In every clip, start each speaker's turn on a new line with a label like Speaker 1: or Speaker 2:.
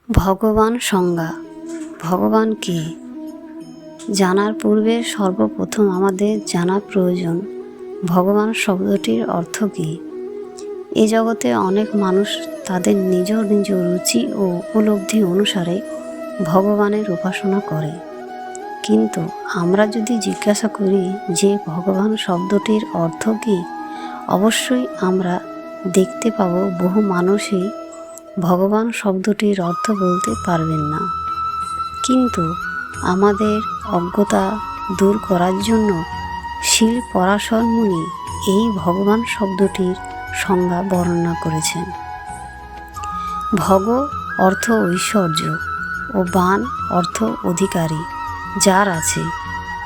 Speaker 1: ভগবান সংজ্ঞা। ভগবান কে জানার পূর্বে সর্বপ্রথম আমাদের জানা প্রয়োজন ভগবান শব্দটির অর্থ কী। এ জগতে অনেক মানুষ তাদের নিজ নিজ রুচি ও উপলব্ধি অনুসারে ভগবানের উপাসনা করে, কিন্তু আমরা যদি জিজ্ঞাসা করি যে ভগবান শব্দটির অর্থ কী, অবশ্যই আমরা দেখতে পাব বহু মানুষই ভগবান শব্দটির অর্থ বলতে পারবেন না। কিন্তু আমাদের অজ্ঞতা দূর করার জন্য শিল পরাশর মুনি এই ভগবান শব্দটির সংজ্ঞা বর্ণনা করেছেন। ভগ অর্থ ঐশ্বর্য ও বান অর্থ অধিকারী, যার আছে।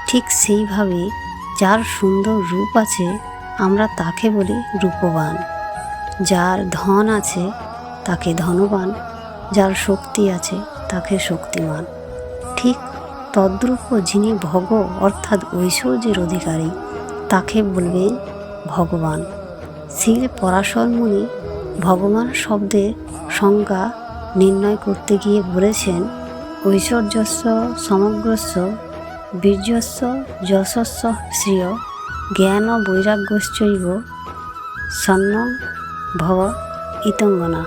Speaker 1: ঠিক সেইভাবে যার সুন্দর রূপ আছে আমরা তাকে বলি রূপবান, যার ধন আছে তাকে ধনবান, যার শক্তি আছে তাকে শক্তিমান। ঠিক তদ্রূপ যিনি ভগ অর্থাৎ ঐশ্বর্যের অধিকারী তাকে বলবেন ভগবান। শিল পরাশর মুনি ভগবান শব্দের সংজ্ঞা নির্ণয় করতে গিয়ে বলেছেন, ঐশ্বর্যস্য সমগ্রস্য বীর্যস্য যশস্য শ্রিয় জ্ঞান বৈরাগ্যশ্চৈব সন্ন্যং ভব ইতঙ্গনা।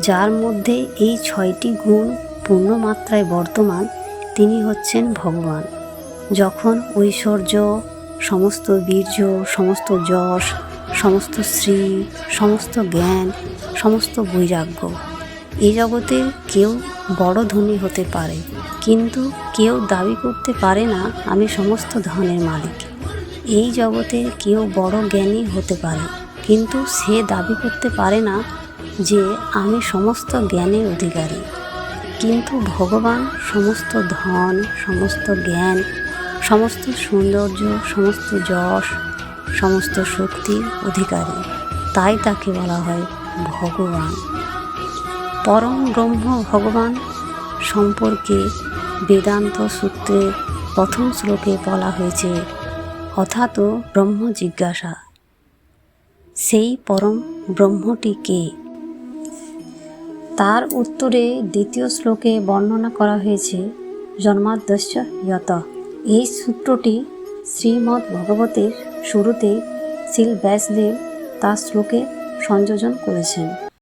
Speaker 1: যার মধ্যে এই 6টি গুণ পূর্ণমাত্রায় বর্তমান তিনি হচ্ছেন ভগবান। যখন ঐশ্বর্য, সমস্ত বীর্য, সমস্ত যশ, সমস্ত শ্রী, সমস্ত জ্ঞান, সমস্ত বৈরাগ্য। এই জগতে কেউ বড় ধনী হতে পারে, কিন্তু কেউ দাবি করতে পারে না আমি সমস্ত ধনের মালিক। এই জগতে কেউ বড় জ্ঞানী হতে পারে, কিন্তু সে দাবি করতে পারে না যে আমি সমস্ত জ্ঞানের অধিকারী। কিন্তু ভগবান সমস্ত ধন, সমস্ত জ্ঞান, সমস্ত সৌন্দর্য, সমস্ত যশ, সমস্ত শক্তির অধিকারী, তাই তাকে বলা হয় ভগবান। পরম ব্রহ্ম ভগবান সম্পর্কে বেদান্ত সূত্রের প্রথম শ্লোকে বলা হয়েছে, অথাত ব্রহ্ম জিজ্ঞাসা। সেই পরম ব্রহ্মটি কে? তার উত্তরে দ্বিতীয় শ্লোকে বর্ণনা করা হয়েছে, জন্মাদ্যস্য ইয়তঃ। এই সূত্রটি শ্রীমদ্ ভগবতের শুরুতে শ্রীল ব্যাসদেব তার শ্লোকে সংযোজন করেছেন।